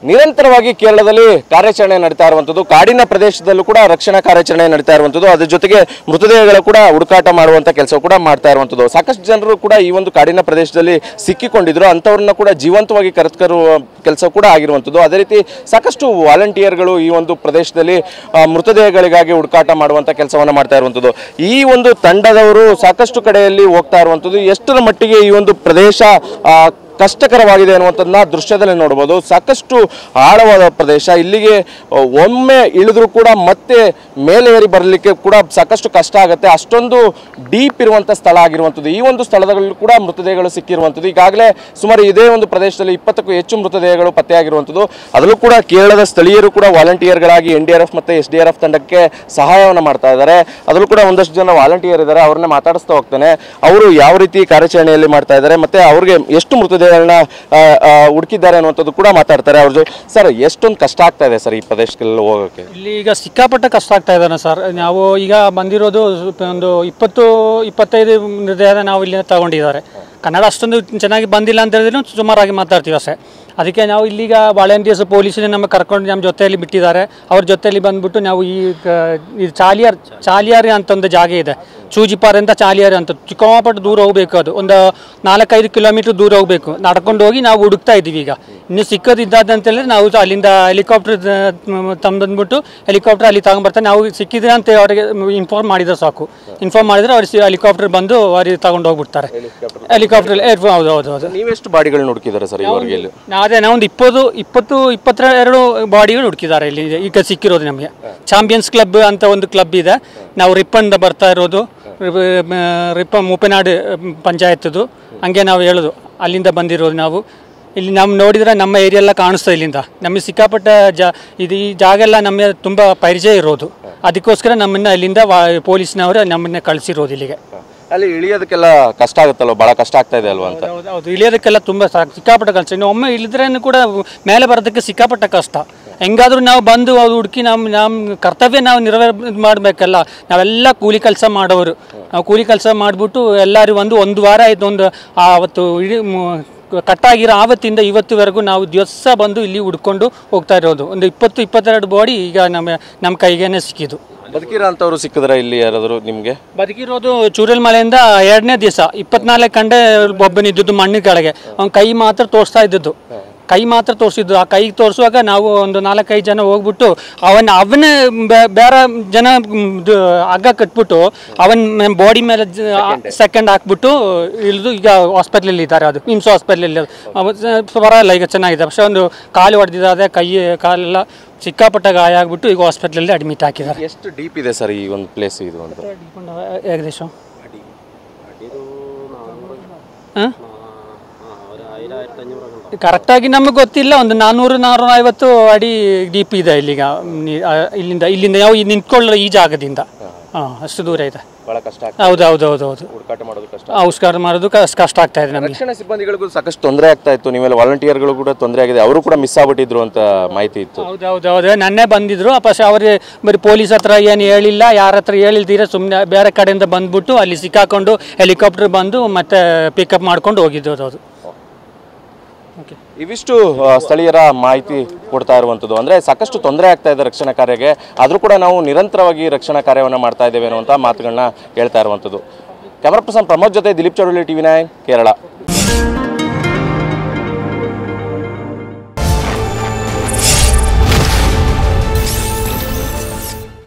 ನಿರಂತರವಾಗಿ ಕೇರಳದಲ್ಲಿ ಕಾರ್ಯಾಚರಣೆ ನಡೀತಾ ಇರುವಂಥದ್ದು, ಕಾಡಿನ ಪ್ರದೇಶದಲ್ಲೂ ಕೂಡ ರಕ್ಷಣಾ ಕಾರ್ಯಾಚರಣೆ ನಡೀತಾ ಇರುವಂಥದ್ದು, ಅದ್ರ ಜೊತೆಗೆ ಮೃತದೇಹಗಳ ಕೂಡ ಹುಡುಕಾಟ ಮಾಡುವಂಥ ಕೆಲಸ ಕೂಡ ಮಾಡ್ತಾ ಇರುವಂಥದ್ದು. ಸಾಕಷ್ಟು ಜನರು ಕೂಡ ಈ ಒಂದು ಕಾಡಿನ ಪ್ರದೇಶದಲ್ಲಿ ಸಿಕ್ಕಿಕೊಂಡಿದ್ರು, ಅಂಥವ್ರನ್ನ ಕೂಡ ಜೀವಂತವಾಗಿ ಕರೆತರುವ ಕೆಲಸ ಕೂಡ ಆಗಿರುವಂಥದ್ದು. ಅದೇ ರೀತಿ ಸಾಕಷ್ಟು ವಾಲಂಟಿಯರ್ಗಳು ಈ ಒಂದು ಪ್ರದೇಶದಲ್ಲಿ ಮೃತದೇಹಗಳಿಗಾಗಿ ಹುಡುಕಾಟ ಮಾಡುವಂಥ ಕೆಲಸವನ್ನು ಮಾಡ್ತಾ ಇರುವಂಥದ್ದು. ಈ ಒಂದು ತಂಡದವರು ಸಾಕಷ್ಟು ಕಡೆಯಲ್ಲಿ ಹೋಗ್ತಾ ಇರುವಂಥದ್ದು. ಎಷ್ಟರ ಮಟ್ಟಿಗೆ ಈ ಒಂದು ಪ್ರದೇಶ ಕಷ್ಟಕರವಾಗಿದೆ ಅನ್ನುವಂಥದ್ದನ್ನ ದೃಶ್ಯದಲ್ಲಿ ನೋಡಬಹುದು. ಸಾಕಷ್ಟು ಆಳವಾದ ಪ್ರದೇಶ, ಇಲ್ಲಿಗೆ ಒಮ್ಮೆ ಇಳಿದ್ರೂ ಕೂಡ ಮತ್ತೆ ಮೇಲೆ ಏರಿ ಬರಲಿಕ್ಕೆ ಕೂಡ ಸಾಕಷ್ಟು ಕಷ್ಟ ಆಗುತ್ತೆ, ಅಷ್ಟೊಂದು ಡೀಪ್ ಇರುವಂಥ ಸ್ಥಳ ಆಗಿರುವಂಥದ್ದು. ಈ ಒಂದು ಸ್ಥಳದಲ್ಲಿ ಕೂಡ ಮೃತದೇಹಗಳು ಸಿಕ್ಕಿರುವಂಥದ್ದು. ಈಗಾಗಲೇ ಸುಮಾರು ಇದೇ ಒಂದು ಪ್ರದೇಶದಲ್ಲಿ 20ಕ್ಕೂ ಹೆಚ್ಚು ಮೃತದೇಹಗಳು ಪತ್ತೆಯಾಗಿರುವಂಥದ್ದು. ಅದರಲ್ಲೂ ಕೂಡ ಕೇರಳದ ಸ್ಥಳೀಯರು ಕೂಡ ವಾಲಂಟಿಯರ್ಗಳಾಗಿ NDRF ಮತ್ತು SDRF ತಂಡಕ್ಕೆ ಸಹಾಯವನ್ನು ಮಾಡ್ತಾ ಇದ್ದಾರೆ. ಅದರಲ್ಲೂ ಕೂಡ ಒಂದಷ್ಟು ಜನ ವಾಲಂಟಿಯರ್ ಇದ್ದಾರೆ, ಅವ್ರನ್ನ ಮಾತಾಡಿಸ್ತಾ ಹೋಗ್ತೇನೆ. ಅವರು ಯಾವ ರೀತಿ ಕಾರ್ಯಾಚರಣೆಯಲ್ಲಿ ಮಾಡ್ತಾ ಇದ್ದಾರೆ ಮತ್ತೆ ಅವ್ರಿಗೆ ಎಷ್ಟು ಮೃತದೇಹ ಹುಡುಕಿದ್ದಾರೆ ಅನ್ನುವಂಥದ್ದು ಕೂಡ ಮಾತಾಡ್ತಾರೆ. ಅವ್ರದ್ದು ಸರ್ ಎಷ್ಟೊಂದು ಕಷ್ಟ ಆಗ್ತಾ ಇದೆ ಸರ್ ಈ ಪ್ರದೇಶಕ್ಕೆಲ್ಲ ಹೋಗೋಕ್ಕೆ? ಇಲ್ಲಿ ಈಗ ಸಿಕ್ಕಾಪಟ್ಟೆ ಕಷ್ಟ ಆಗ್ತಾ ಇದ್ದಾನೆ ಸರ್. ನಾವು ಈಗ ಬಂದಿರೋದು ಒಂದು 20-25 ಮೃತದೇಹ ನಾವು ಇಲ್ಲಿ ತಗೊಂಡಿದ್ದಾರೆ. ಕನ್ನಡ ಅಷ್ಟೊಂದು ಚೆನ್ನಾಗಿ ಬಂದಿಲ್ಲ ಅಂತ ಹೇಳಿದ್ರು ಸುಮಾರಾಗಿ ಮಾತಾಡ್ತೀವಿ ಅಷ್ಟೇ. ಅದಕ್ಕೆ ನಾವು ಇಲ್ಲಿಗ ವಾಲಂಟಿಯರ್ಸ್ ಪೊಲೀಸರೇ ನಮ್ಮ ಕರ್ಕೊಂಡು ನಮ್ಮ ಜೊತೆಯಲ್ಲಿ ಬಿಟ್ಟಿದ್ದಾರೆ. ಅವ್ರ ಜೊತೆಯಲ್ಲಿ ಬಂದ್ಬಿಟ್ಟು ನಾವು ಈ ಚಾಲಿಯಾರ್ ಅಂತ ಒಂದು ಜಾಗ ಇದೆ, ಚೂಜಿಪಾರ ಅಂತ ಚಾಲಿಯಾರ್ ಅಂತ, ಚಿಕ್ಕಪಟ್ಟು ದೂರ ಹೋಗಬೇಕು. ಅದು ಒಂದು 4-5 ಕಿಲೋಮೀಟರ್ ದೂರ ಹೋಗಬೇಕು. ನಡ್ಕೊಂಡು ಹೋಗಿ ನಾವು ಹುಡುಕ್ತಾ ಇದ್ದೀವಿ. ಈಗ ಇನ್ನು ಸಿಕ್ಕದಿದ್ದಾದಂತ ಹೇಳಿದ್ರೆ ನಾವು ಅಲ್ಲಿಂದ ಹೆಲಿಕಾಪ್ಟರ್ ತಂದಂದ್ಬಿಟ್ಟು ಹೆಲಿಕಾಪ್ಟರ್ ಅಲ್ಲಿ ತಗೊಂಡ್ಬರ್ತಾರೆ. ನಾವು ಸಿಕ್ಕಿದ್ರೆ ಅಂತ ಅವರಿಗೆ ಇನ್ಫಾರ್ಮ್ ಮಾಡಿದ್ರೆ ಸಾಕು. ಇನ್ಫಾರ್ಮ್ ಮಾಡಿದ್ರೆ ಅವ್ರು ಹೆಲಿಕಾಪ್ಟರ್ ಬಂದು ಅವ್ರಿಗೆ ತಗೊಂಡು ಹೋಗ್ಬಿಡ್ತಾರೆ. ಹೆಲಿಕಾಪ್ಟರ್ ಹೌದು. ನೀವೆಷ್ಟು ಬಾಡಿಗಳನ್ನ ಹುಡುಕಿದ್ದಾರೆ ಸರ್ ಇವರಿಗೆ? ಅದೇ ನಾವೊಂದು 22 ಬಾಡಿಗಳು ಹುಡುಕಿದ್ದಾರೆ ಇಲ್ಲಿ ಈಗ ಸಿಕ್ಕಿರೋದು ನಮಗೆ. ಚಾಂಪಿಯನ್ಸ್ ಕ್ಲಬ್ ಅಂತ ಒಂದು ಕ್ಲಬ್ ಇದೆ, ನಾವು ರಿಪ್ಪಂದ ಬರ್ತಾ ಇರೋದು, ಮೂಪನಾಡು ಪಂಚಾಯತ್ದು. ಹಂಗೆ ನಾವು ಹೇಳೋದು ಅಲ್ಲಿಂದ ಬಂದಿರೋದು ನಾವು. ಇಲ್ಲಿ ನಮ್ಮ ನೋಡಿದರೆ ನಮ್ಮ ಏರಿಯಾ ಎಲ್ಲ ಕಾಣಿಸ್ತಾ ಇಲ್ಲಿಂದ. ನಮಗೆ ಸಿಕ್ಕಾಪಟ್ಟ ಈ ಜಾಗ ಎಲ್ಲ ನಮಗೆ ತುಂಬ ಪರಿಚಯ ಇರೋದು. ಅದಕ್ಕೋಸ್ಕರ ನಮ್ಮನ್ನು ಅಲ್ಲಿಂದ ಪೊಲೀಸ್ನವರು ನಮ್ಮನ್ನ ಕಳಿಸಿರೋದು ಇಲ್ಲಿಗೆ. ಅಲ್ಲಿ ಇಳಿಯೋದಕ್ಕೆಲ್ಲ ಕಷ್ಟ ಆಗುತ್ತಲ್ವ, ಭಾಳ ಕಷ್ಟ ಆಗ್ತಾ ಇದೆ ಅಲ್ವಾ ಅಂತ? ಹೌದು, ಇಳಿಯೋದಕ್ಕೆಲ್ಲ ತುಂಬ ಸಿಕ್ಕಾಪಟ್ಟ ಕಷ್ಟ. ಇನ್ನು ಒಮ್ಮೆ ಇಳಿದ್ರೆ ಕೂಡ ಮೇಲೆ ಬರೋದಕ್ಕೆ ಸಿಕ್ಕಾಪಟ್ಟ ಕಷ್ಟ. ಹೆಂಗಾದ್ರೂ ನಾವು ಬಂದು ಅದು ಹುಡುಕಿ ನಮ್ಮ ಕರ್ತವ್ಯ ನಾವು ಮಾಡಬೇಕಲ್ಲ. ನಾವೆಲ್ಲ ಕೂಲಿ ಕೆಲಸ ಮಾಡೋರು. ನಾವು ಕೂಲಿ ಕೆಲಸ ಮಾಡಿಬಿಟ್ಟು ಎಲ್ಲರೂ ಒಂದು ವಾರ ಆಯಿತು. ಅವತ್ತು ಇಡೀ ಕಟ್ಟಾಗಿರೋ ಆವತ್ತಿಂದ ಇವತ್ತುವರೆಗೂ ನಾವು ದಿವಸ ಬಂದು ಇಲ್ಲಿ ಹುಡ್ಕೊಂಡು ಹೋಗ್ತಾ ಇರೋದು. ಒಂದು 20-22 ಬಾಡಿ ಈಗ ನಮ್ಮ ಕೈಗೇನೆ ಸಿಕ್ಕಿದ್ದು. ಬದುಕಿರೋ ಅಂಥವ್ರು ಸಿಕ್ಕಿದ್ರೆ ಇಲ್ಲಿ ಯಾರಾದರೂ ನಿಮಗೆ? ಬದುಕಿರೋದು ಚೂರಲ್ ಮಲೆಯಿಂದ 2ನೇ ದಿವಸ 24 ಗಂಟೆ ಒಬ್ಬನಿದ್ದು ಮಣ್ಣಿನ ಕೆಳಗೆ. ಅವ್ನ ಕೈ ಮಾತ್ರ ತೋರಿಸ್ತಾ ಇದ್ದದ್ದು, ಕೈ ಮಾತ್ರ ತೋರಿಸಿದ್ದು. ಆ ಕೈ ತೋರಿಸುವಾಗ ನಾವು ಒಂದು 4-5 ಜನ ಹೋಗ್ಬಿಟ್ಟು ಅವನೇ ಬೇರೆ ಜನ ಹಗ್ಗ ಕಟ್ಬಿಟ್ಟು ಅವನ ಬಾಡಿ ಮೇಲೆ ಸೆಕೆಂಡ್ ಹಾಕ್ಬಿಟ್ಟು ಇಳಿದು ಈಗ ಹಾಸ್ಪಿಟ್ಲಲ್ಲಿ ಇದ್ದಾರೆ. ಅದು ನಿಮ್ಸ್ ಹಾಸ್ಪಿಟ್ಲಲ್ಲಿ ಬರಲ್ಲ, ಈಗ ಚೆನ್ನಾಗಿದೆ. പക്ഷെ ಒಂದು ಕಾಲು ಹೊಡೆದಿದ್ದಾರೆ, ಕಾಲೆಲ್ಲ ಸಿಕ್ಕಾಪಟ್ಟ ಗಾಯ ಆಗ್ಬಿಟ್ಟು ಈಗ ಹಾಸ್ಪಿಟ್ಲಲ್ಲಿ ಅಡ್ಮಿಟ್ ಹಾಕಿದ್ದಾರೆ. ಎಷ್ಟು ಡೀಪ್ ಇದೆ ಸರ್ ಈ ಒಂದು ಪ್ಲೇಸ್? ಇದು ಒಂದು ಏಕದೇಶ ಕರೆಕ್ಟಾಗಿ ನಮಗೆ ಗೊತ್ತಿಲ್ಲ. ಒಂದು 400-450 ಅಡಿ ಡೀಪ್ ಇದೆ ಇಲ್ಲಿಗ. ಇಲ್ಲಿಂದ ನಾವು ನಿಂತ್ಕೊಳ್ಳೋ ಈ ಜಾಗದಿಂದ ಅಷ್ಟು ದೂರ ಇದೆ. ಹೌದು. ಹುಡುಕಾಟ ಮಾಡೋದು ಕಷ್ಟ ಆಗ್ತಾ ಇದೆ ನಮಗೆ. ರಕ್ಷಣಾ ಸಿಬ್ಬಂದಿಗಳಿಗೂ ಸಾಕಷ್ಟು ತೊಂದರೆ ಆಗ್ತಾ ಇತ್ತು. ನೀವೆಲ್ಲ ವಾಲಂಟಿಯರ್ಗಳು ಕೂಡ ತೊಂದರೆ ಆಗಿದೆ, ಅವರು ಕೂಡ ಮಿಸ್ ಆಗ್ಬಿಟ್ಟಿದ್ರು ಅಂತ ಮಾಹಿತಿ ಇತ್ತು. ಹೌದು. ನನ್ನೇ ಬಂದಿದ್ರು. പക്ഷെ ಅವ್ರಿಗೆ ಬರೀ ಪೊಲೀಸ್ ಹತ್ರ ಏನು ಹೇಳಿಲ್ಲ, ಯಾರ ಹತ್ರ ಹೇಳಿಲ್ದಿರ ಸುಮ್ಮನೆ ಬೇರೆ ಕಡೆಯಿಂದ ಬಂದ್ಬಿಟ್ಟು ಅಲ್ಲಿ ಸಿಕ್ಕಾಕೊಂಡು ಹೆಲಿಕಾಪ್ಟರ್ ಬಂದು ಮತ್ತೆ ಪಿಕಪ್ ಮಾಡ್ಕೊಂಡು ಹೋಗಿದ್ದು. ಅದು ಇವಿಷ್ಟು ಸ್ಥಳೀಯರ ಮಾಹಿತಿ ಕೊಡ್ತಾ ಇರುವಂಥದ್ದು. ಅಂದರೆ ಸಾಕಷ್ಟು ತೊಂದರೆ ಆಗ್ತಾ ಇದೆ ರಕ್ಷಣಾ ಕಾರ್ಯಕ್ಕೆ, ಆದರೂ ಕೂಡ ನಾವು ನಿರಂತರವಾಗಿ ರಕ್ಷಣಾ ಕಾರ್ಯವನ್ನು ಮಾಡ್ತಾ ಇದ್ದೇವೆ ಅನ್ನುವಂಥ ಮಾತುಗಳನ್ನ ಹೇಳ್ತಾ ಇರುವಂಥದ್ದು. ಕ್ಯಾಮರಾ ಪರ್ಸನ್ ಪ್ರಮೋದ್ ಜೊತೆ ದಿಲೀಪ್ ಚೌಡಳ್ಳಿ, TV9 ಕೇರಳ.